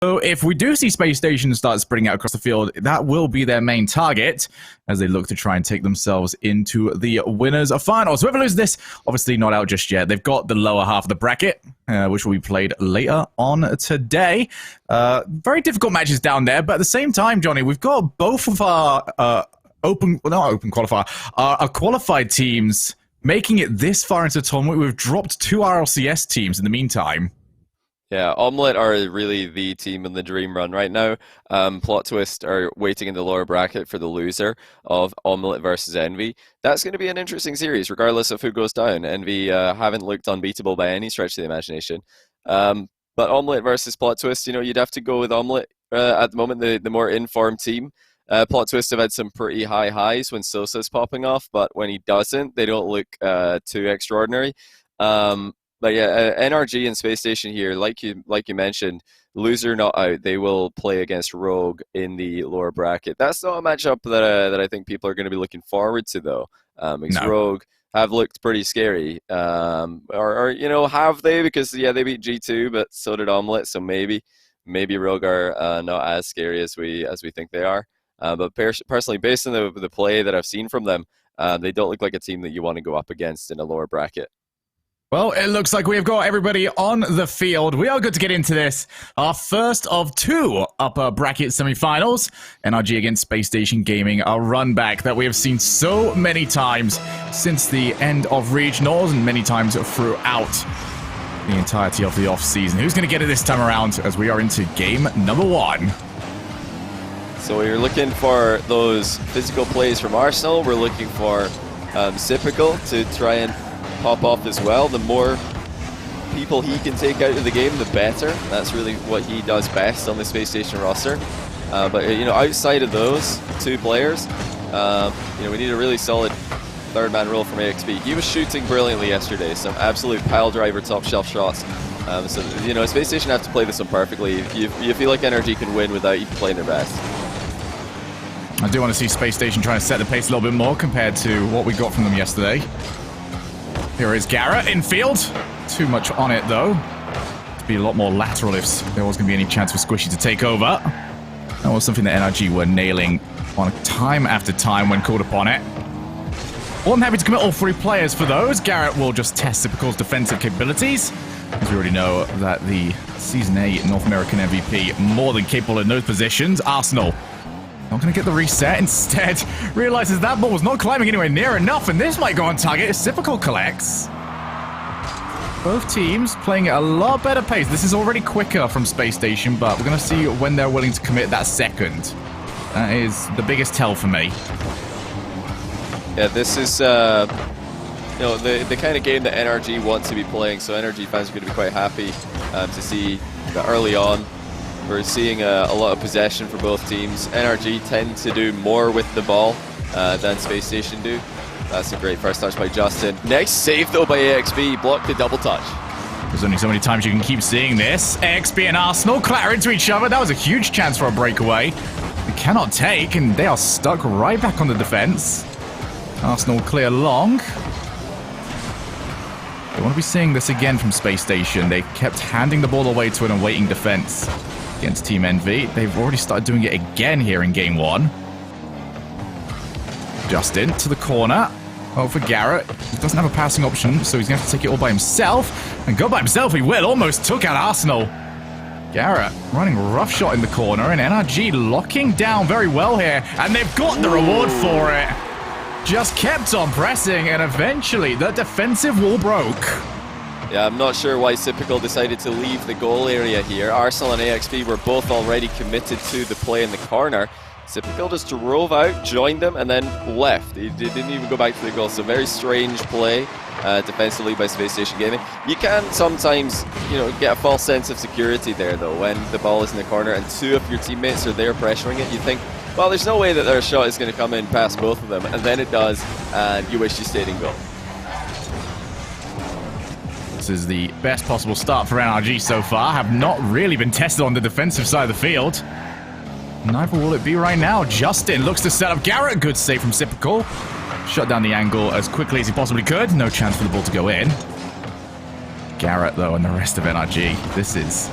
So if we do see Space Station start spreading out across the field, that will be their main target as they look to try and take themselves into the winners of finals. Whoever loses this, obviously not out just yet. They've got the lower half of the bracket, which will be played later on today. Very difficult matches down there, but at the same time, Johnny, we've got both of our qualified teams making it this far into the tournament. We've dropped 2 RLCS teams in the meantime. Yeah, Omelette are really the team in the dream run right now. Plot Twist are waiting in the lower bracket for the loser of Omelette versus Envy. That's going to be an interesting series, regardless of who goes down. Envy haven't looked unbeatable by any stretch of the imagination. But Omelette versus Plot Twist, you know, you'd have to go with Omelette at the moment, the more informed team. Plot Twist have had some pretty high highs when Sosa's popping off, but when he doesn't, they don't look too extraordinary. But yeah, NRG and Spacestation here, like you mentioned, loser not out. They will play against Rogue in the lower bracket. That's not a matchup that I think people are going to be looking forward to, though. Because Rogue have looked pretty scary. Or you know, have they? Because yeah, they beat G2, but so did Omelette. So maybe Rogue are not as scary as we think they are. But personally, based on the play that I've seen from them, they don't look like a team that you want to go up against in a lower bracket. Well, it looks like we've got everybody on the field. We are good to get into this. Our first of 2 upper bracket semifinals. NRG against Space Station Gaming, a run back that we have seen so many times since the end of regionals and many times throughout the entirety of the off-season. Who's going to get it this time around as we are into game number 1? So you're looking for those physical plays from Arsenal. We're looking for Sypical to try and pop off as well. The more people he can take out of the game, the better. That's really what he does best on the Space Station roster. But you know, outside of those 2 players, you know, we need a really solid third-man role from AXP. He was shooting brilliantly yesterday. Some absolute pile driver, top-shelf shots. So you know, Space Station have to play this one perfectly. You feel like NRG can win without even playing their best. I do want to see Space Station trying to set the pace a little bit more compared to what we got from them yesterday. Here is Garrett in field. Too much on it, though. To be a lot more lateral if there was going to be any chance for Squishy to take over. That was something that NRG were nailing on time after time when called upon it. Well, I'm happy to commit all 3 players for those. Garrett will just test Sypical's defensive capabilities, as we already know that the Season 8 North American MVP more than capable in those positions. Arsenal not going to get the reset. Instead, realizes that ball was not climbing anywhere near enough, and this might go on target. Sypical collects. Both teams playing at a lot better pace. This is already quicker from Space Station, but we're going to see when they're willing to commit that second. That is the biggest tell for me. Yeah, this is you know, the kind of game that NRG wants to be playing, so NRG fans are going to be quite happy to see that early on. We're seeing a lot of possession for both teams. NRG tend to do more with the ball than Space Station do. That's a great first touch by Justin. Next save though by AXB, blocked the double touch. There's only so many times you can keep seeing this. AXB and Arsenal clatter into each other. That was a huge chance for a breakaway. They cannot take, and they are stuck right back on the defense. Arsenal clear long. They want to be seeing this again from Space Station. They kept handing the ball away to an awaiting defense against Team Envy. They've already started doing it again here in game 1. Justin to the corner. Oh, for Garrett. He doesn't have a passing option, so he's going to have to take it all by himself. And go by himself he will. Almost took out Arsenal. Garrett running rough shot in the corner, and NRG locking down very well here. And they've got the reward for it. Just kept on pressing, and eventually the defensive wall broke. Yeah, I'm not sure why Sypical decided to leave the goal area here. Arsenal and AXB were both already committed to the play in the corner. Sypical just drove out, joined them, and then left. He didn't even go back to the goal. So very strange play defensively by Space Station Gaming. You can sometimes, you know, get a false sense of security there, though, when the ball is in the corner and 2 of your teammates are there pressuring it. You think, well, there's no way that their shot is going to come in past both of them, and then it does, and you wish you stayed in goal. This is the best possible start for NRG so far. Have not really been tested on the defensive side of the field. Neither will it be right now. Justin looks to set up Garrett. Good save from Sypical. Shut down the angle as quickly as he possibly could. No chance for the ball to go in. Garrett, though, and the rest of NRG. This is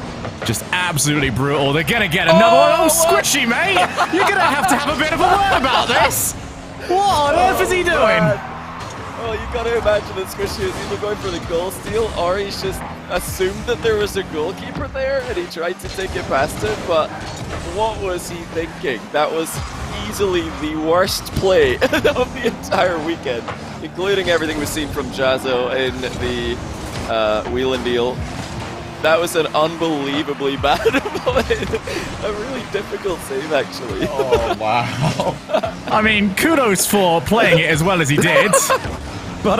Just absolutely brutal. They're gonna get another one. Oh, Squishy, mate! You're gonna have a bit of a word about this. What on earth is he doing? Oh, you gotta imagine that Squishy is either going for the goal steal or he's just assumed that there was a goalkeeper there and he tried to take it past him, but what was he thinking? That was easily the worst play of the entire weekend, including everything we've seen from Jazzo in the wheel and deal. That was an unbelievably bad play. A really difficult save, actually. Oh, wow. I mean, kudos for playing it as well as he did. But,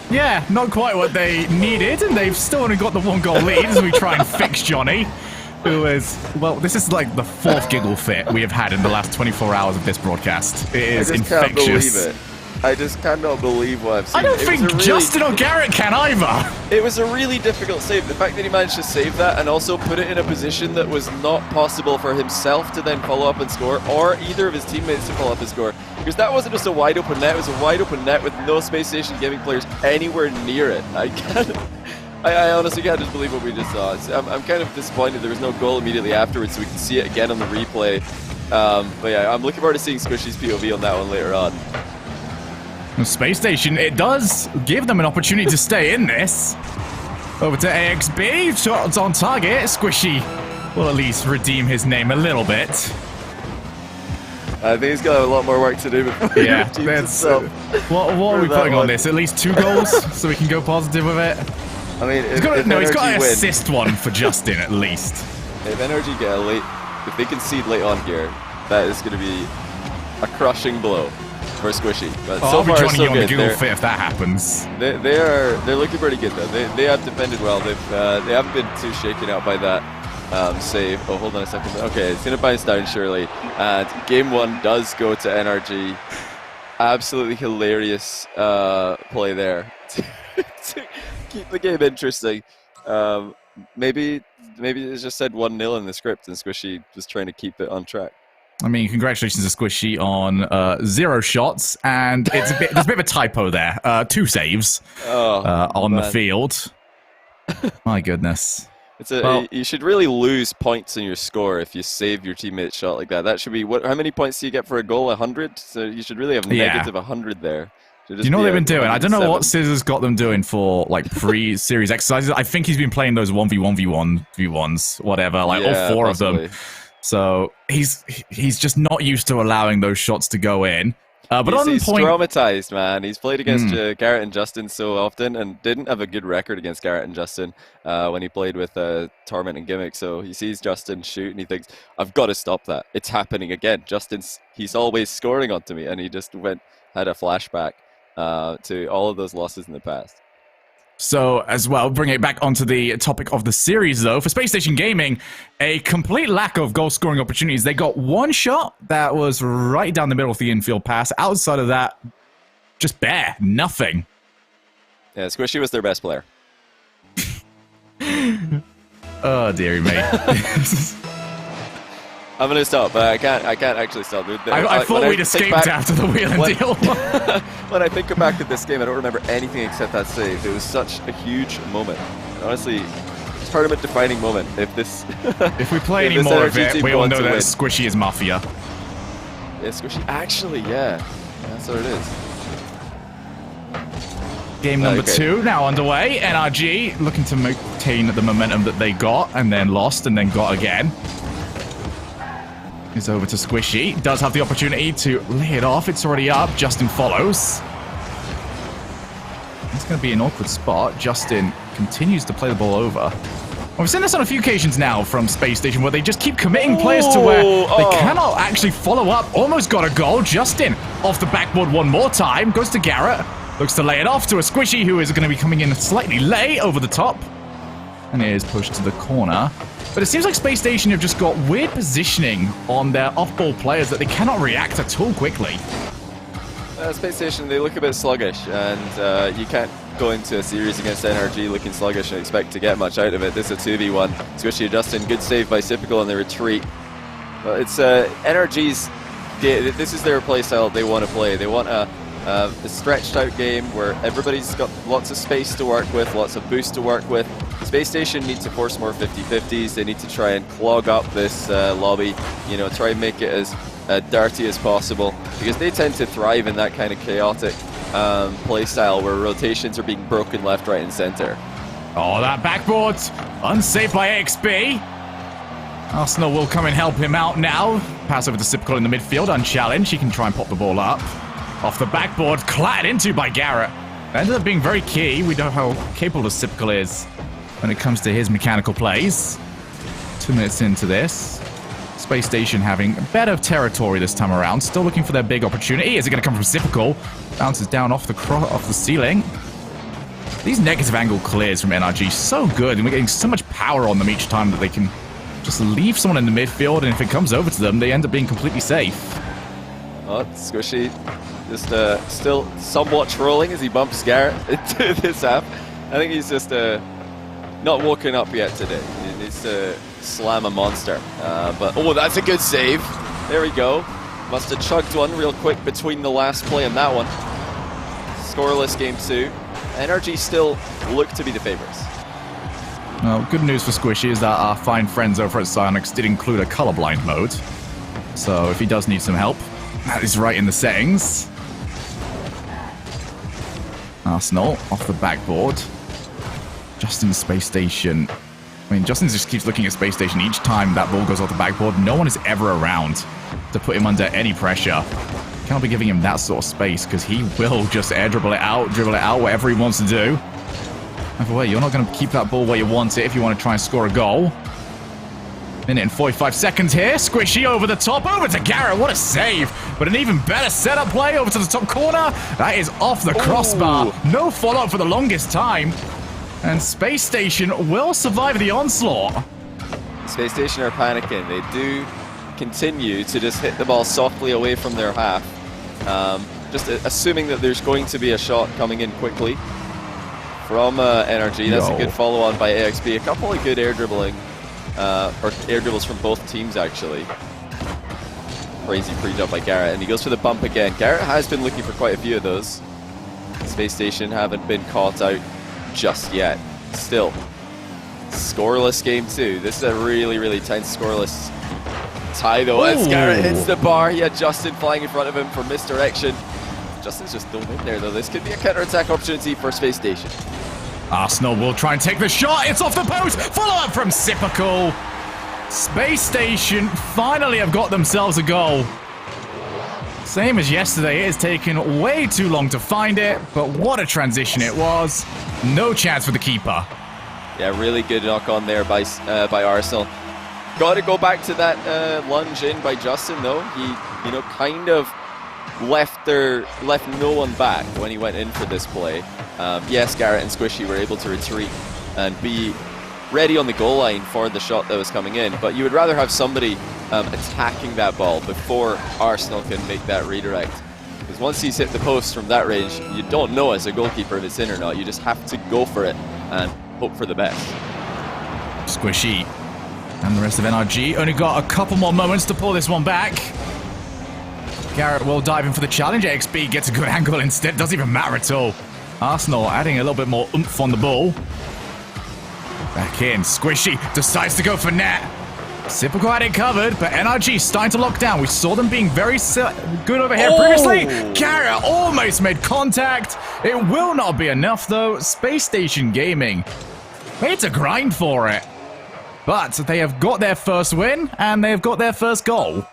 yeah, not quite what they needed, and they've still only got the 1-goal lead as we try and fix Johnny, who is, well, this is like the 4th giggle fit we have had in the last 24 hours of this broadcast. It is infectious. Can't believe it. I just cannot believe what I've seen. I don't think Justin or Garrett can either. It was a really difficult save. The fact that he managed to save that and also put it in a position that was not possible for himself to then follow up and score, or either of his teammates to follow up and score. Because that wasn't just a wide open net, it was a wide open net with no Spacestation giving players anywhere near it. I honestly can't just believe what we just saw. I'm kind of disappointed there was no goal immediately afterwards, so we can see it again on the replay. But yeah, I'm looking forward to seeing Squishy's POV on that one later on. Spacestation, it does give them an opportunity to stay in this. Over to AXB, shots on target. Squishy will at least redeem his name a little bit. I think he's got a lot more work to do before yeah, that's, what are we putting on this? At least 2 goals so we can go positive with it? I mean, he's got an assist one for Justin at least. If NRG get a late, if they concede late on here, that is going to be a crushing blow for Squishy. But so I'll be far, joining so you on the good. Google fit if that happens. They're looking pretty good though. They have defended well. They haven't been too shaken out by that save. Oh, hold on a second. Okay, it's gonna bounce down surely. And game 1 does go to NRG. Absolutely hilarious play there to keep the game interesting. Maybe it just said 1-0 in the script, and Squishy was trying to keep it on track. I mean, congratulations to Squishy on 0 shots, and there's a bit of a typo there. 2 saves on the field. My goodness. You should really lose points in your score if you save your teammate's shot like that. That should be how many points do you get for a goal? 100. So you should really have negative 100 there. Do you know what they've been doing? I don't know what Scissors got them doing for like pre-series exercises. I think he's been playing those 1v1v1s, whatever, like all 4 possibly. of them. So he's just not used to allowing those shots to go in. But he's traumatized, man. He's played against Garrett and Justin so often and didn't have a good record against Garrett and Justin when he played with Torment and Gimmick. So he sees Justin shoot and he thinks, I've got to stop that. It's happening again. He's always scoring onto me. And he just had a flashback to all of those losses in the past. So, as well, bring it back onto the topic of the series, though. For Spacestation Gaming, a complete lack of goal-scoring opportunities. They got 1 shot that was right down the middle of the infield pass. Outside of that, just bare. Nothing. Yeah, Squishy was their best player. Oh, dearie me. I'm going to stop, but I can't actually stop. I thought we'd escaped after the wheel and deal. When I think back at this game, I don't remember anything except that save. It was such a huge moment. Honestly, tournament-defining moment. If we play any more of it, we all know that Squishy is Mafia. Yeah, Squishy. Actually, yeah. That's what it is. Game number 2 now underway. NRG looking to maintain the momentum that they got and then lost and then got again. Is over to Squishy. Does have the opportunity to lay it off. It's already up. Justin follows. It's going to be an awkward spot. Justin continues to play the ball over. We've seen this on a few occasions now from Spacestation where they just keep committing players to where they cannot actually follow up. Almost got a goal. Justin off the backboard one more time. Goes to Garrett. Looks to lay it off to a Squishy who is going to be coming in slightly late over the top. And it is pushed to the corner. But it seems like Spacestation have just got weird positioning on their off-ball players that they cannot react at all quickly. Spacestation, they look a bit sluggish, and you can't go into a series against NRG looking sluggish and expect to get much out of it. This is a 2v1. Squishy and Justin, good save by Sipical on the retreat. But it's NRG's, this is their play style they want to play. They want a stretched out game where everybody's got lots of space to work with, lots of boost to work with, Space Station need to force more 50-50s. They need to try and clog up this lobby, you know, try and make it as dirty as possible, because they tend to thrive in that kind of chaotic play style where rotations are being broken left, right, and center. Oh, that backboard! Unsafe by AXB. Arsenal will come and help him out now. Pass over to Sipkol in the midfield, unchallenged. He can try and pop the ball up. Off the backboard, clattered into by Garrett. That ended up being very key. We know how capable Sipkol is when it comes to his mechanical plays. 2 minutes into this. Space Station having better territory this time around. Still looking for their big opportunity. Is it going to come from Sipkol? Bounces down off the ceiling. These negative angle clears from NRG, so good, and we're getting so much power on them each time that they can just leave someone in the midfield, and if it comes over to them, they end up being completely safe. Oh, Squishy just still somewhat trolling as he bumps Garrett into this app. I think he's just not woken up yet today. He needs to slam a monster. But oh, that's a good save. There we go. Must have chugged one real quick between the last play and that one. Scoreless game 2. NRG still look to be the favorites. Well, good news for Squishy is that our fine friends over at Psyonix did include a colorblind mode. So if he does need some help, that is right in the settings. Arsenal off the backboard. Justin's Space Station. I mean, Justin just keeps looking at Space Station each time that ball goes off the backboard. No one is ever around to put him under any pressure. Can't be giving him that sort of space, because he will just air dribble it out, whatever he wants to do. Either way, you're not going to keep that ball where you want it if you want to try and score a goal. Minute and 45 seconds here. Squishy over the top, over to Garrett. What a save. But an even better setup play over to the top corner. That is off the crossbar. No follow-up for the longest time. And Space Station will survive the onslaught. Space Station are panicking. They do continue to just hit the ball softly away from their half. Just assuming that there's going to be a shot coming in quickly from NRG. That's a good follow-on by AXB. A couple of good air dribbling, or air dribbles from both teams, actually. Crazy pre-jump by Garrett, and he goes for the bump again. Garrett has been looking for quite a few of those. Space Station haven't been caught out just yet. Still, scoreless game 2. This is a really, really tense scoreless tie, though, as Garrett hits the bar. He had Justin flying in front of him for misdirection. Justin's just thrown in there, though. This could be a counter-attack opportunity for Space Station. Arsenal will try and take the shot. It's off the post. Follow-up from Sipkol. Space Station finally have got themselves a goal. Same as yesterday, it has taken way too long to find it, but what a transition it was. No chance for the keeper. Yeah, really good knock on there by Arsenal. Got to go back to that lunge in by Justin, though. He, you know, kind of left no one back when he went in for this play. Yes, Garrett and Squishy were able to retreat and be ready on the goal line for the shot that was coming in, but you would rather have somebody attacking that ball before Arsenal can make that redirect. Because once he's hit the post from that range, you don't know as a goalkeeper if it's in or not. You just have to go for it and hope for the best. Squishy and the rest of NRG only got a couple more moments to pull this one back. Garrett will dive in for the challenge. AXB gets a good angle instead. Doesn't even matter at all. Arsenal adding a little bit more oomph on the ball. Back in. Squishy decides to go for net. Sipkol had it covered, but NRG starting to lock down. We saw them being very good over here previously. Garrett almost made contact. It will not be enough, though. Space Station Gaming made to grind for it. But they have got their first win, and they have got their first goal.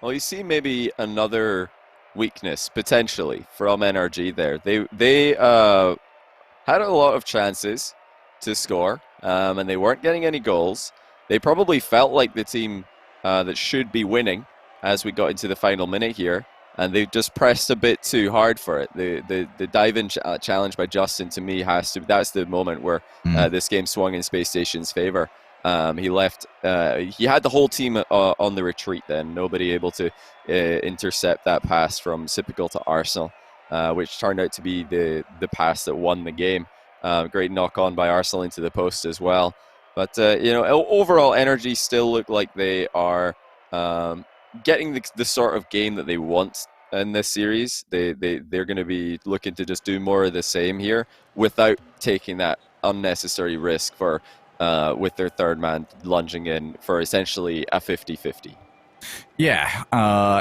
Well, you see maybe another weakness, potentially, from NRG there. They had a lot of chances to score, and they weren't getting any goals. They probably felt like the team that should be winning as we got into the final minute here, and they just pressed a bit too hard for it. The dive-in challenge by Justin, to me, that's the moment where this game swung in Space Station's favor. He left. He had the whole team on the retreat. Then nobody able to intercept that pass from Sipkol to Arsenal, which turned out to be the pass that won the game. Great knock on by Arsenal into the post as well. But you know, overall, NRG still look like they are getting the sort of game that they want in this series. They're going to be looking to just do more of the same here without taking that unnecessary risk for with their third man lunging in for essentially a 50-50. Yeah,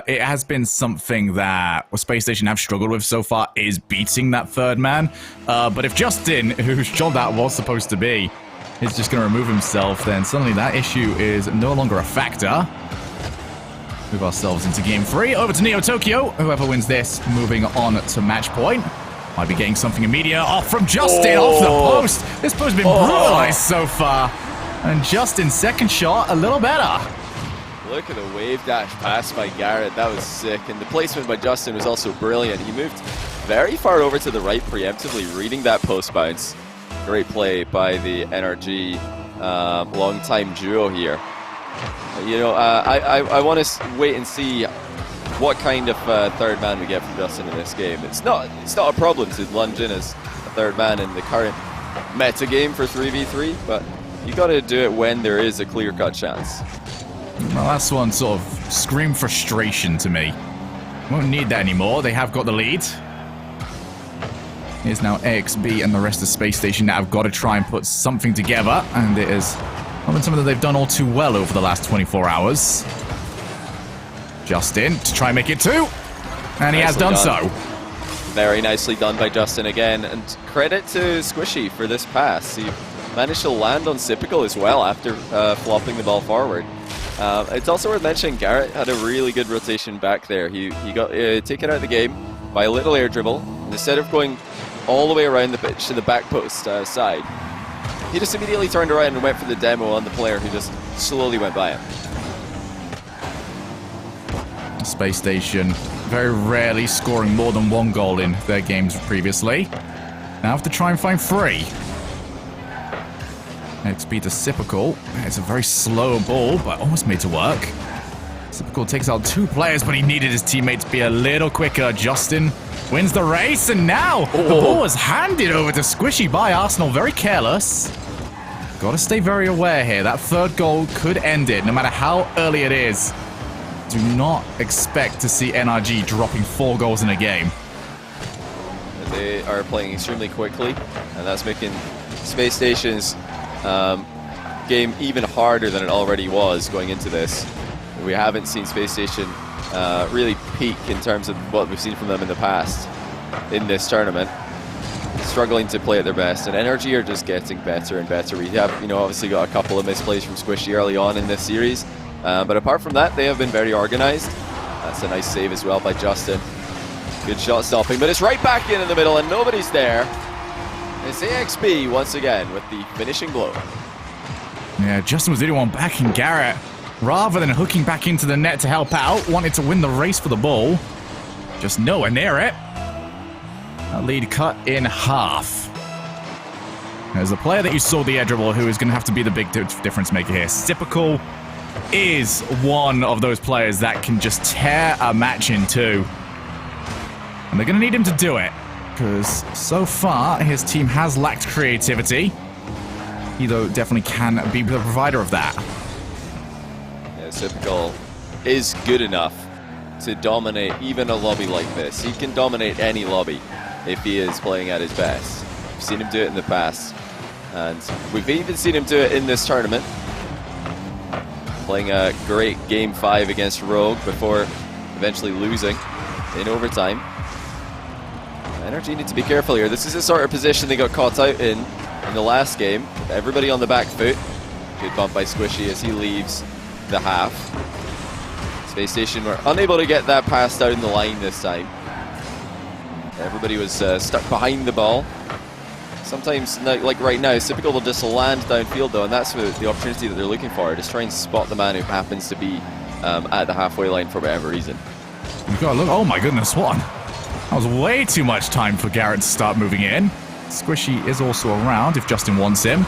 it has been something that Spacestation have struggled with so far, is beating that third man. But if Justin, whose job that was supposed to be, is just going to remove himself, then suddenly that issue is no longer a factor. Move ourselves into game 3. Over to Neo Tokyo. Whoever wins this, moving on to match point. Might be getting something immediate off from Justin, off the post. This post has been brutalized so far. And Justin's second shot, a little better. Look at the wave dash pass by Garrett. That was sick. And the placement by Justin was also brilliant. He moved very far over to the right, preemptively reading that post bounce. Great play by the NRG long-time duo here. You know, I want to wait and see what kind of third man we get from Justin in this game. It's not a problem to lunge in as a third man in the current meta game for 3v3, but you got to do it when there is a clear-cut chance. Well, last one sort of screamed frustration to me. Won't need that anymore. They have got the lead. Here's now AXB and the rest of Space Station that have got to try and put something together, and it is not been something that they've done all too well over the last 24 hours. Justin to try and make it 2, and he has done so. Very nicely done by Justin again, and credit to Squishy for this pass. He managed to land on Sypical as well after flopping the ball forward. It's also worth mentioning Garrett had a really good rotation back there. He got taken out of the game by a little air dribble. Instead of going all the way around the pitch to the back post side, he just immediately turned around and went for the demo on the player who just slowly went by him. Space Station very rarely scoring more than 1 goal in their games previously. Now have to try and find 3. XP to Sypical. It's a very slow ball, but almost made to work. Sypical takes out 2 players, but he needed his teammate to be a little quicker. Justin wins the race, and now the ball was handed over to Squishy by Arsenal. Very careless. Got to stay very aware here. That third goal could end it, no matter how early it is. Do not expect to see NRG dropping 4 goals in a game. They are playing extremely quickly, and that's making Space Station's game even harder than it already was going into this. We haven't seen Space Station really peak in terms of what we've seen from them in the past in this tournament. Struggling to play at their best, and NRG are just getting better and better. We have, you know, obviously got a couple of misplays from Squishy early on in this series, but apart from that, they have been very organized. That's a nice save as well by Justin. Good shot stopping, but it's right back in the middle, and nobody's there. It's AXB once again with the finishing blow. Yeah, Justin was the only one backing Garrett. Rather than hooking back into the net to help out, wanted to win the race for the ball. Just nowhere near it. That lead cut in half. There's a player that you saw the air dribble who is going to have to be the big difference maker here. Sypical is one of those players that can just tear a match in 2. And they're going to need him to do it, because so far his team has lacked creativity. He, though, definitely can be the provider of that. Yeah, Sypical is good enough to dominate even a lobby like this. He can dominate any lobby if he is playing at his best. We've seen him do it in the past, and we've even seen him do it in this tournament. Playing a great Game 5 against Rogue before eventually losing in overtime. NRG need to be careful here. This is the sort of position they got caught out in the last game. Everybody on the back foot. Good bump by Squishy as he leaves the half. Space Station were unable to get that pass down the line this time. Everybody was stuck behind the ball. Sometimes, like right now, Sypical will just land downfield though, and that's the opportunity that they're looking for. Just try and spot the man who happens to be at the halfway line for whatever reason. You've got to look. Oh my goodness, what? That was way too much time for Garrett to start moving in. Squishy is also around if Justin wants him.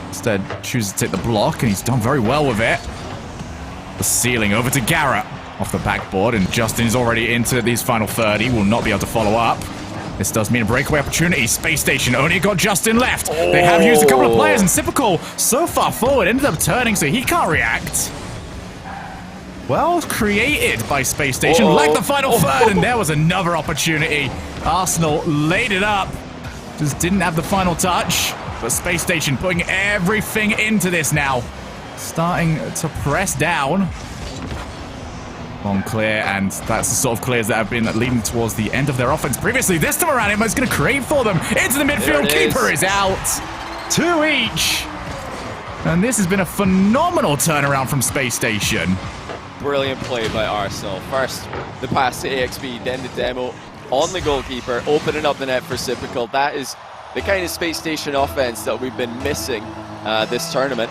Instead, chooses to take the block, and he's done very well with it. The ceiling over to Garrett off the backboard, and Justin is already into these final 30. Will not be able to follow up. This does mean a breakaway opportunity. Space Station only got Justin left. They have used a couple of players, and Sypical so far forward ended up turning, so he can't react. Well created by Space Station. Like the final third, and there was another opportunity. Arsenal laid it up. Just didn't have the final touch. But Spacestation putting everything into this now. Starting to press down. Long clear, and that's the sort of clears that have been leading towards the end of their offense previously. This time around, it's going to create for them. Into the midfield, keeper is out. 2 each. And this has been a phenomenal turnaround from Spacestation. Brilliant play by Arsenal. First, the pass to AXB, then the demo on the goalkeeper, opening up the net for Sipical. That is the kind of Spacestation offense that we've been missing this tournament.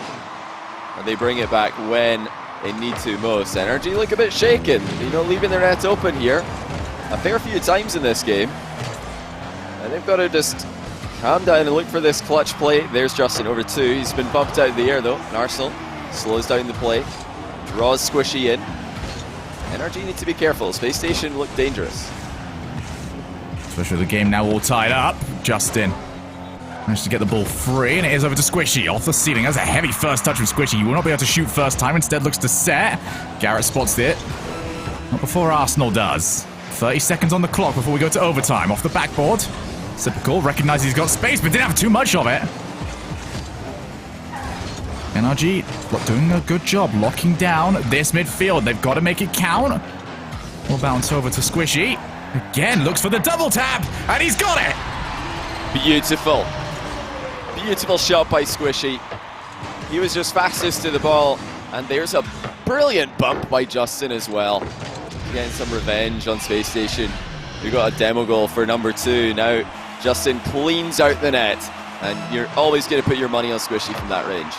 And they bring it back when they need to most. NRG look a bit shaken, you know, leaving their nets open here a fair few times in this game. And they've got to just calm down and look for this clutch play. There's Justin over 2. He's been bumped out of the air though. And Arsenal slows down the play. Draws Squishy in. NRG need to be careful. Spacestation look dangerous. Especially the game now all tied up. Justin managed to get the ball free, and it is over to Squishy off the ceiling. That's a heavy first touch from Squishy. He will not be able to shoot first time. Instead looks to set. Garrett spots it. Not before Arsenal does. 30 seconds on the clock before we go to overtime. Off the backboard. Sipical recognizes he's got space, but didn't have too much of it. NRG doing a good job locking down this midfield. They've got to make it count. We'll bounce over to Squishy. Again, looks for the double tap, and he's got it! Beautiful. Beautiful shot by Squishy. He was just fastest to the ball, and there's a brilliant bump by Justin as well. Getting some revenge on Spacestation. We got a demo goal for number 2. Now Justin cleans out the net, and you're always going to put your money on Squishy from that range.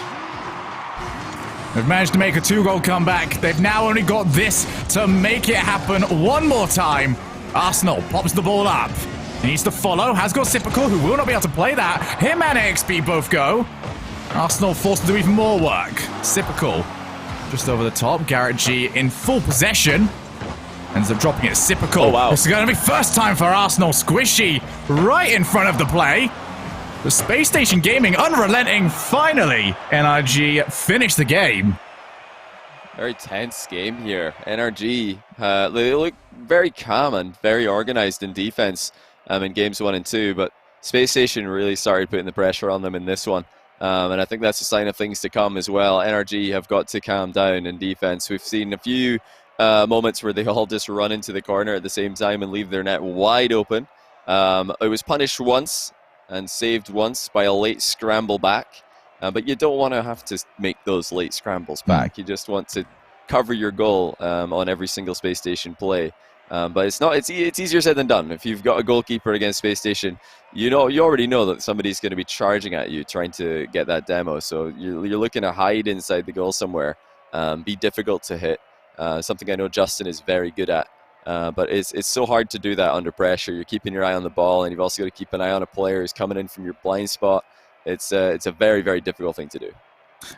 They've managed to make a 2-goal comeback. They've now only got this to make it happen one more time. Arsenal pops the ball up. He needs to follow. Has got Sipical, who will not be able to play that. Him and AXB both go. Arsenal forced to do even more work. Sipical just over the top. Garrett G in full possession. Ends up dropping it. Sipical. Oh, wow. This is going to be first time for Arsenal. Squishy right in front of the play. The Spacestation Gaming unrelenting. Finally, NRG finished the game. Very tense game here. NRG, they look very calm and very organized in defense in games 1 and 2, but Spacestation really started putting the pressure on them in this one. And I think that's a sign of things to come as well. NRG have got to calm down in defense. We've seen a few moments where they all just run into the corner at the same time and leave their net wide open. It was punished once and saved once by a late scramble back. But you don't want to have to make those late scrambles back. You just want to cover your goal on every single Spacestation play. But it's easier said than done. If you've got a goalkeeper against Spacestation, you already know that somebody's going to be charging at you trying to get that demo. So you're looking to hide inside the goal somewhere, be difficult to hit. Something I know Justin is very good at. But it's so hard to do that under pressure. You're keeping your eye on the ball, and you've also got to keep an eye on a player who's coming in from your blind spot. It's a very, very difficult thing to do.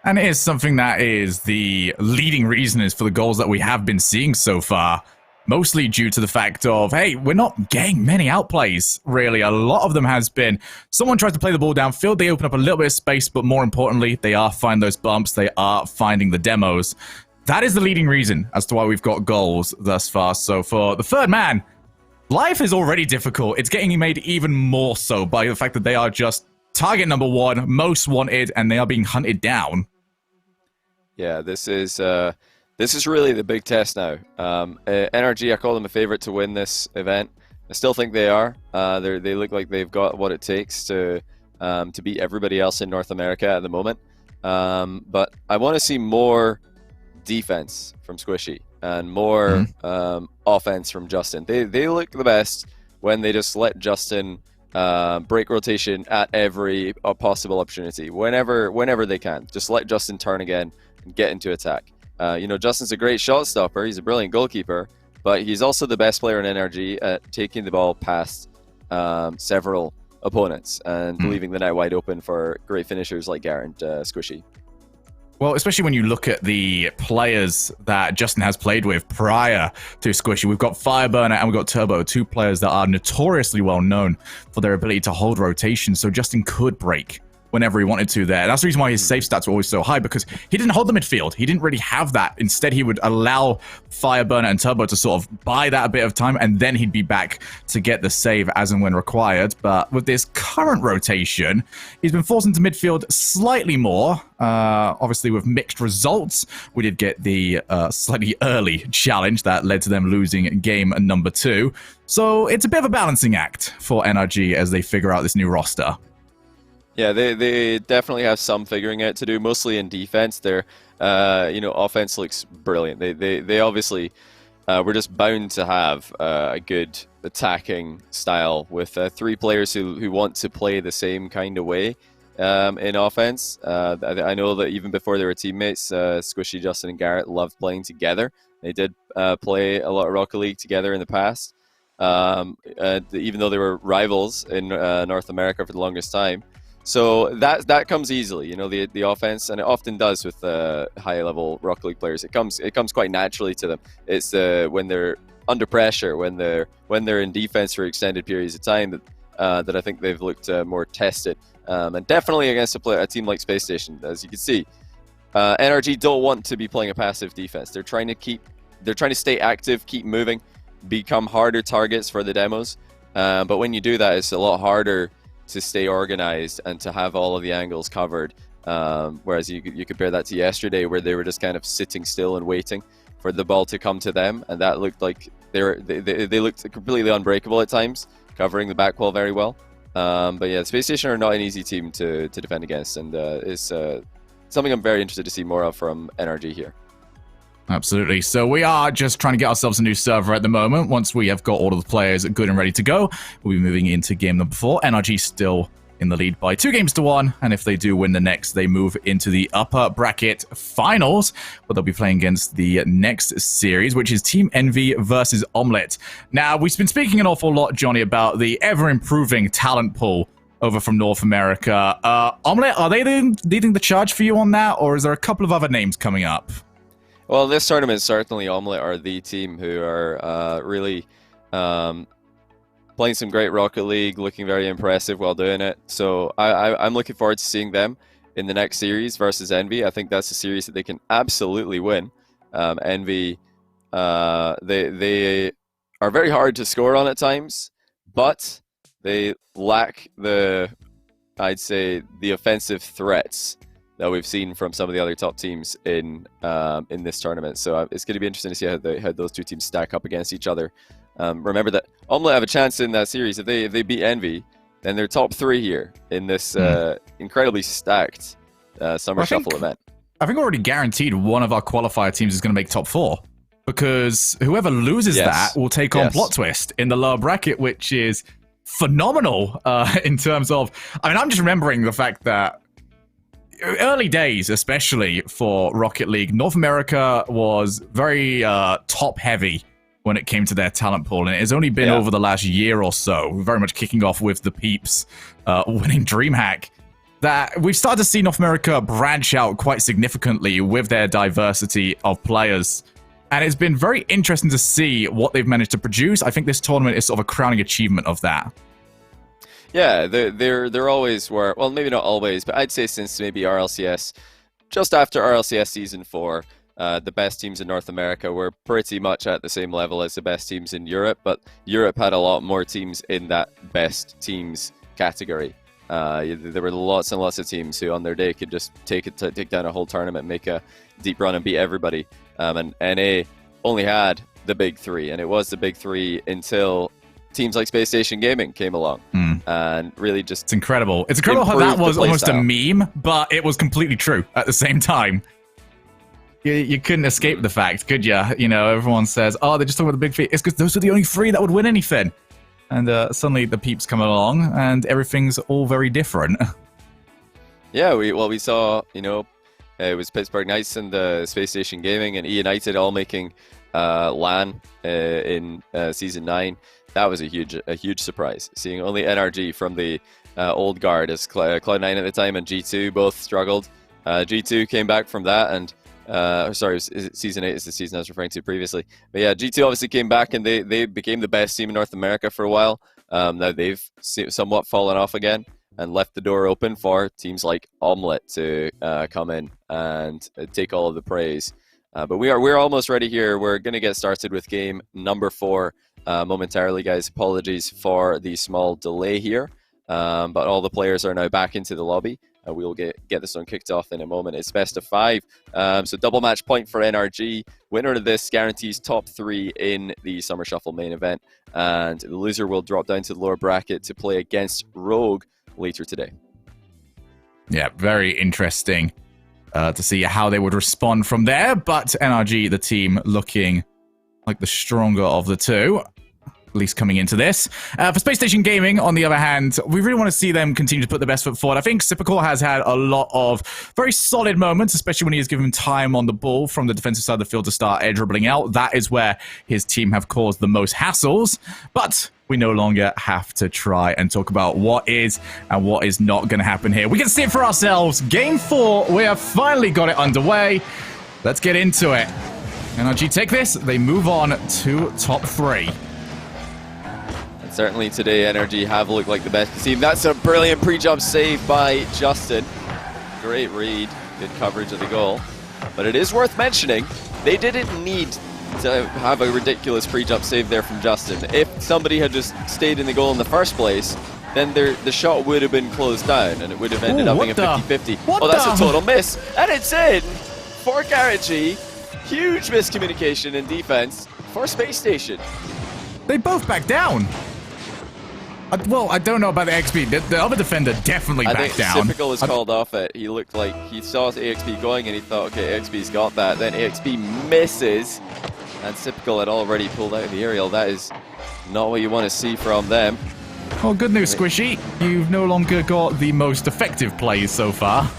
And it is something that is the leading reason is for the goals that we have been seeing so far. Mostly due to the fact of, hey, we're not getting many outplays, really. A lot of them has been, someone tries to play the ball downfield, they open up a little bit of space, but more importantly, they are finding those bumps, they are finding the demos. That is the leading reason as to why we've got goals thus far. So for the third man, life is already difficult. It's getting made even more so by the fact that they are just target number 1, most wanted, and they are being hunted down. Yeah, this is really the big test now. NRG, I call them a favorite to win this event. I still think they are. They look like they've got what it takes to beat everybody else in North America at the moment. But I want to see more defense from Squishy and more offense from Justin. They look the best when they just let Justin break rotation at every possible opportunity. Whenever they can. Just let Justin turn again and get into attack. Justin's a great shot stopper. He's a brilliant goalkeeper, but he's also the best player in NRG at taking the ball past several opponents and leaving the net wide open for great finishers like Garrett and Squishy. Well, especially when you look at the players that Justin has played with prior to Squishy. We've got Fireburner and we've got Turbo, 2 players that are notoriously well known for their ability to hold rotation. So Justin could break whenever he wanted to there. That's the reason why his save stats were always so high, because he didn't hold the midfield. He didn't really have that. Instead, he would allow Fireburner and Turbo to sort of buy that a bit of time, and then he'd be back to get the save as and when required. But with this current rotation, he's been forced into midfield slightly more. Obviously, with mixed results. We did get the slightly early challenge that led to them losing game number 2. So it's a bit of a balancing act for NRG as they figure out this new roster. Yeah, they definitely have some figuring out to do, mostly in defense. Their offense looks brilliant. They obviously were just bound to have a good attacking style with 3 players who want to play the same kind of way in offense. I know that even before they were teammates, Squishy, Justin, and Garrett loved playing together. They did play a lot of Rocket League together in the past, even though they were rivals in North America for the longest time. So that comes easily, the offense, and it often does with high-level Rocket League players. It comes quite naturally to them. It's when they're under pressure, when they're in defense for extended periods of time, that I think they've looked more tested, and definitely against a team like Spacestation, as you can see. NRG don't want to be playing a passive defense. They're trying to stay active, keep moving, become harder targets for the demos. But when you do that, it's a lot harder to stay organized and to have all of the angles covered. Whereas you compare that to yesterday, where they were just kind of sitting still and waiting for the ball to come to them, and that looked like they looked completely unbreakable at times, covering the back wall very well. But yeah, Space Station are not an easy team to defend against, and it's something I'm very interested to see more of from NRG here. Absolutely. So we are just trying to get ourselves a new server at the moment. Once we have got all of the players good and ready to go, we'll be moving into game number 4. NRG still in the lead by 2-1, and if they do win the next, they move into the upper bracket finals, where they'll be playing against the next series, which is Team Envy versus Omelette. Now, we've been speaking an awful lot, Johnny, about the ever-improving talent pool over from North America. Omelette, are they leading the charge for you on that, or is there a couple of other names coming up? Well, this tournament, certainly Omelette are the team who are really playing some great Rocket League, looking very impressive while doing it. So I'm looking forward to seeing them in the next series versus Envy. I think that's a series that they can absolutely win. Envy, they are very hard to score on at times, but they lack I'd say, the offensive threats that we've seen from some of the other top teams in this tournament. So it's going to be interesting to see how those two teams stack up against each other. Remember that Omelette have a chance in that series. If they beat Envy, then they're top 3 here in this incredibly stacked Summer Shuffle event. I think already guaranteed one of our qualifier teams is going to make top 4, because whoever loses that will take on Plot Twist in the lower bracket, which is phenomenal in terms of... I mean, I'm just remembering the fact that early days, especially for Rocket League, North America was very top-heavy when it came to their talent pool, and it has only been over the last year or so, very much kicking off with the Peeps winning DreamHack, that we've started to see North America branch out quite significantly with their diversity of players. And it's been very interesting to see what they've managed to produce. I think this tournament is sort of a crowning achievement of that. Yeah, they're always were, well, maybe not always, but I'd say since maybe RLCS, just after RLCS Season 4, the best teams in North America were pretty much at the same level as the best teams in Europe, but Europe had a lot more teams in that best teams category. There were lots and lots of teams who on their day could just take down a whole tournament, make a deep run and beat everybody. And NA only had the big 3, and it was the big 3 until teams like Spacestation Gaming came along and really just... It's incredible. It's incredible how that was almost a meme, but it was completely true at the same time. You couldn't escape the fact, could you? You know, everyone says, oh, they're just talking about the big 3. It's because those are the only 3 that would win anything. And suddenly the Peeps come along and everything's all very different. Yeah, we saw, it was Pittsburgh Knights and Space Station Gaming and E United all making LAN in Season 9. That was a huge surprise. Seeing only NRG from the old guard as Cloud9 at the time and G2 both struggled. G2 came back from that, and sorry, Season 8 is the season I was referring to previously. But yeah, G2 obviously came back and they became the best team in North America for a while. Now they've somewhat fallen off again. and left the door open for teams like Omelette to come in and take all of the praise. But we're almost ready here. We're going to get started with game number 4 momentarily, guys. Apologies for the small delay here, but all the players are now back into the lobby. We'll get this one kicked off in a moment. It's best of 5, so double match point for NRG. Winner of this guarantees top 3 in the Summer Shuffle main event, and the loser will drop down to the lower bracket to play against Rogue later today. Yeah, very interesting to see how they would respond from there, but NRG, the team, looking like the stronger of the two, at least coming into this. For Spacestation Gaming, on the other hand, we really want to see them continue to put the best foot forward. I think Sipical has had a lot of very solid moments, especially when he has given time on the ball from the defensive side of the field to start air dribbling out. That is where his team have caused the most hassles, but we no longer have to try and talk about what is and what is not going to happen here. We can see it for ourselves. Game 4, we have finally got it underway. Let's get into it. NRG take this, they move on to top 3. Certainly today, NRG have looked like the best team. That's a brilliant pre-jump save by Justin. Great read, good coverage of the goal. But it is worth mentioning, they didn't need to have a ridiculous pre-jump save there from Justin. If somebody had just stayed in the goal in the first place, then the shot would have been closed down and it would have ended up being a 50-50. Oh, that's a total miss. And it's in for Garachi. Huge miscommunication in defense for Space Station. They both back down. Well, I don't know about the XP. The other defender definitely backed down. I think Sipical was called off it. He looked like he saw AXP going and he thought, okay, AXP's got that. Then AXP misses, and Sipical had already pulled out of the aerial. That is not what you want to see from them. Well, good news, Squishy. You've no longer got the most effective plays so far.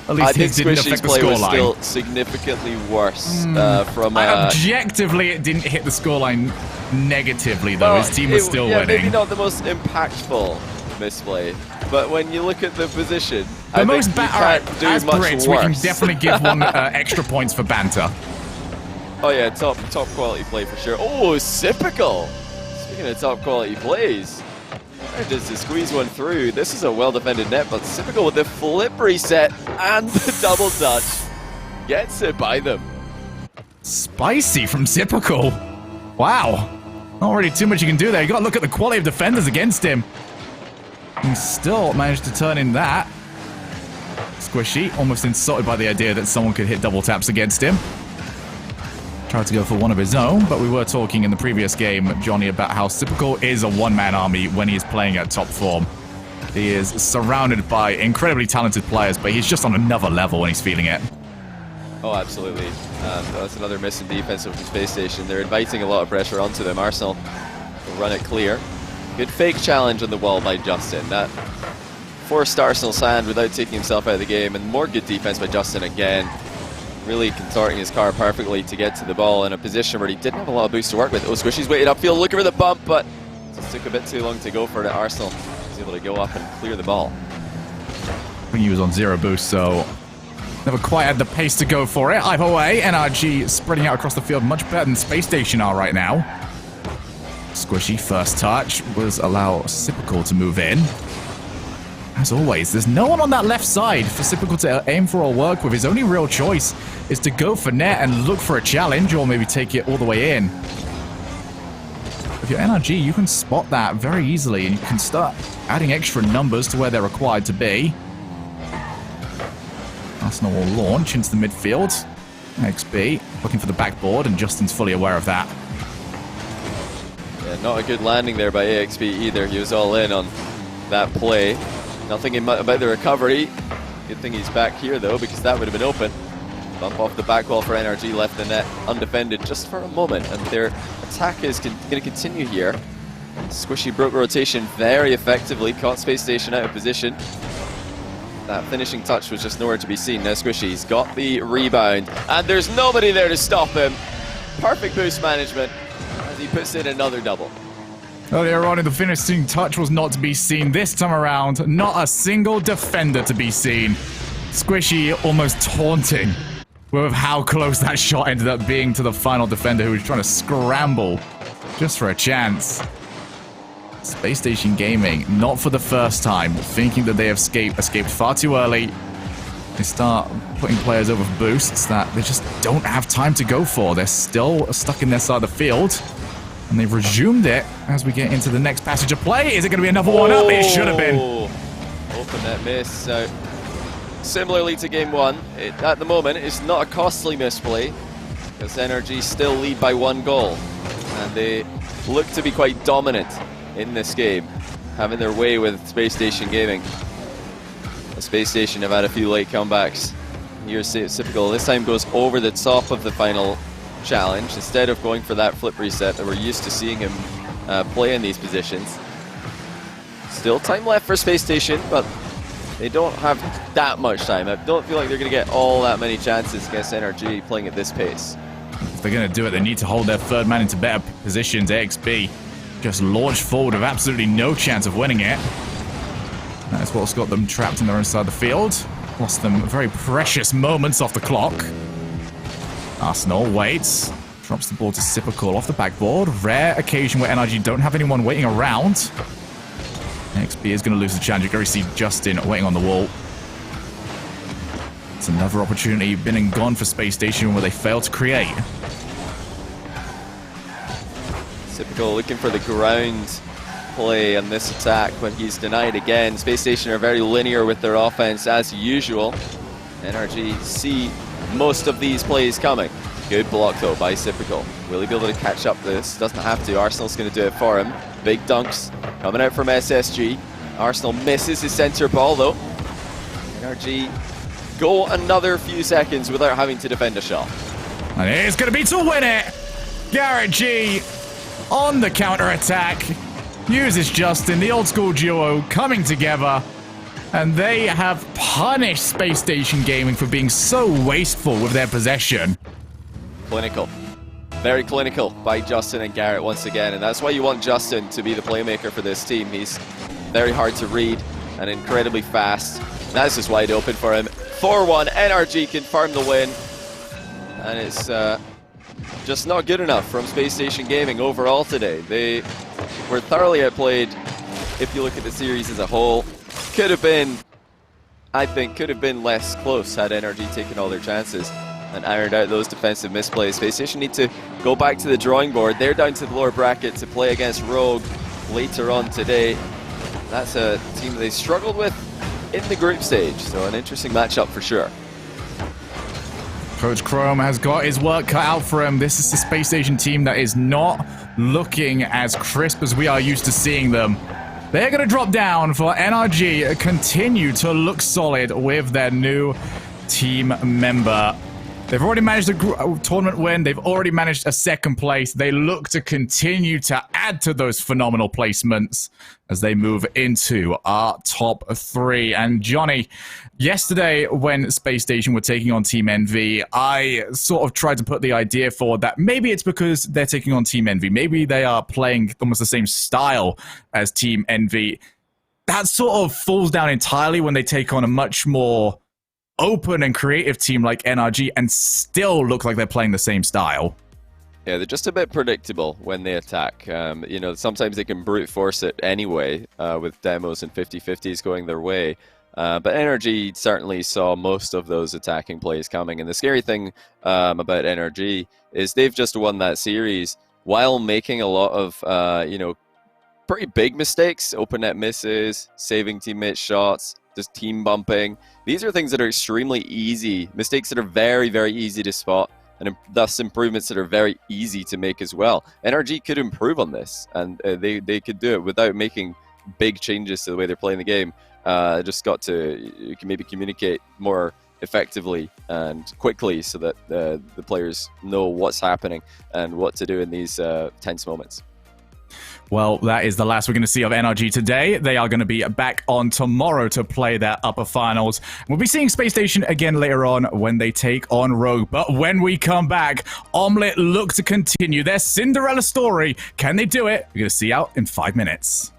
At least his didn't affect the scoreline. Was still significantly worse from... objectively, it didn't hit the scoreline negatively, though. His team was still winning. Maybe not the most impactful misplay, but when you look at the position, as Brits, we can definitely give one extra points for banter. Oh yeah, top quality play for sure. Oh, Sipical! Speaking of top quality plays, there does to squeeze one through. This is a well-defended net, but Sipical with the flip reset and the double touch gets it by them. Spicy from Sipical. Wow. Not really too much you can do there. You got to look at the quality of defenders against him. He still managed to turn in that. Squishy, almost insulted by the idea that someone could hit double taps against him. Tried to go for one of his own, but we were talking in the previous game, Johnny, about how Sipical is a one-man army when he is playing at top form. He is surrounded by incredibly talented players, but he's just on another level when he's feeling it. Oh, absolutely. That's another miss in defense from Space Station. They're inviting a lot of pressure onto them. Arsenal will run it clear. Good fake challenge on the wall by Justin. That forced Arsenal's hand without taking himself out of the game, and more good defense by Justin again. Really contorting his car perfectly to get to the ball in a position where he didn't have a lot of boost to work with. Oh, Squishy's waited upfield, looking for the bump, but just took a bit too long to go for it. Arsenal was able to go up and clear the ball. I think he was on 0 boost, so never quite had the pace to go for it. Either way, NRG spreading out across the field much better than Space Station are right now. Squishy first touch was allow Sipical to move in. As always, there's no one on that left side for Sipical to aim for or work with. His only real choice is to go for net and look for a challenge, or maybe take it all the way in. If you're NRG, you can spot that very easily, and you can start adding extra numbers to where they're required to be. Arsenal will launch into the midfield. XB looking for the backboard, and Justin's fully aware of that. Yeah, not a good landing there by AXB either. He was all in on that play. Nothing about the recovery. Good thing he's back here though, because that would have been open. Bump off the back wall for NRG, left the net undefended just for a moment, and their attack is going to continue here. Squishy broke rotation very effectively, caught Space Station out of position. That finishing touch was just nowhere to be seen. Now Squishy's got the rebound, and there's nobody there to stop him. Perfect boost management as he puts in another double. Earlier on in the finishing touch was not to be seen. This time around, not a single defender to be seen. Squishy almost taunting with how close that shot ended up being to the final defender, who was trying to scramble just for a chance. Spacestation Gaming, not for the first time, thinking that they have escaped far too early. They start putting players over boosts that they just don't have time to go for. They're still stuck in their side of the field. And they've resumed it as we get into the next passage of play. Is it going to be another one up? It should have been. Open net miss. So, similarly to game one, at the moment, it's not a costly misplay because NRG still lead by 1 goal. And they look to be quite dominant in this game, having their way with Spacestation Gaming. The Spacestation have had a few late comebacks. Here's typical. This time goes over the top of the final challenge instead of going for that flip reset that we're used to seeing him play in these positions. Still time left for Spacestation, but they don't have that much time. I don't feel like they're going to get all that many chances against NRG playing at this pace. If they're going to do it, they need to hold their third man into better positions. AXB just launched forward with absolutely no chance of winning it. That's what's got them trapped in their own side of the field. Lost them very precious moments off the clock. Arsenal waits. Drops the ball to Sipical off the backboard. Rare occasion where NRG don't have anyone waiting around. XB is going to lose the challenge. You're going to see Justin waiting on the wall. It's another opportunity been and gone for Spacestation where they failed to create. Sipical looking for the ground play on this attack, but he's denied again. Spacestation are very linear with their offense as usual. NRG see most of these plays coming. Good block though by Sipical. Will he be able to catch up this? Doesn't have to. Arsenal's going to do it for him. Big dunks coming out from SSG. Arsenal misses his center ball though. NRG go another few seconds without having to defend a shot. And it's going to be to win it. Garrett G on the counter attack. Uses Justin, the old school duo coming together. And they have punished Spacestation Gaming for being so wasteful with their possession. Clinical. Very clinical by Justin and Garrett once again. And that's why you want Justin to be the playmaker for this team. He's very hard to read and incredibly fast. That's just wide open for him. 4-1, NRG confirmed the win. And it's just not good enough from Spacestation Gaming overall today. They were thoroughly outplayed if you look at the series as a whole. Could have been, I think, could have been less close had NRG taken all their chances and ironed out those defensive misplays. Spacestation need to go back to the drawing board. They're down to the lower bracket to play against Rogue later on today. That's a team they struggled with in the group stage, so an interesting matchup for sure. Coach Chrome has got his work cut out for him. This is the Spacestation team that is not looking as crisp as we are used to seeing them. They're going to drop down for NRG, continue to look solid with their new team member. They've already managed a tournament win. They've already managed a second place. They look to continue to add to those phenomenal placements as they move into our top 3. And Johnny, yesterday when Spacestation were taking on Team Envy, I sort of tried to put the idea forward that maybe it's because they're taking on Team Envy. Maybe they are playing almost the same style as Team Envy. That sort of falls down entirely when they take on a much more open and creative team like NRG and still look like they're playing the same style. Yeah, they're just a bit predictable when they attack. You know, sometimes they can brute force it anyway with demos and 50-50s going their way. But NRG certainly saw most of those attacking plays coming. And the scary thing about NRG is they've just won that series while making a lot of, you know, pretty big mistakes. Open net misses, saving teammate shots, just team bumping. These are things that are extremely easy, mistakes that are very, very easy to spot, and thus improvements that are very easy to make as well. NRG could improve on this, and they could do it without making big changes to the way they're playing the game. Just got to maybe communicate more effectively and quickly so that the players know what's happening and what to do in these tense moments. Well, that is the last we're going to see of NRG today. They are going to be back on tomorrow to play their upper finals. We'll be seeing Spacestation again later on when they take on Rogue. But when we come back, Omelette look to continue their Cinderella story. Can they do it? We're going to see out in 5 minutes.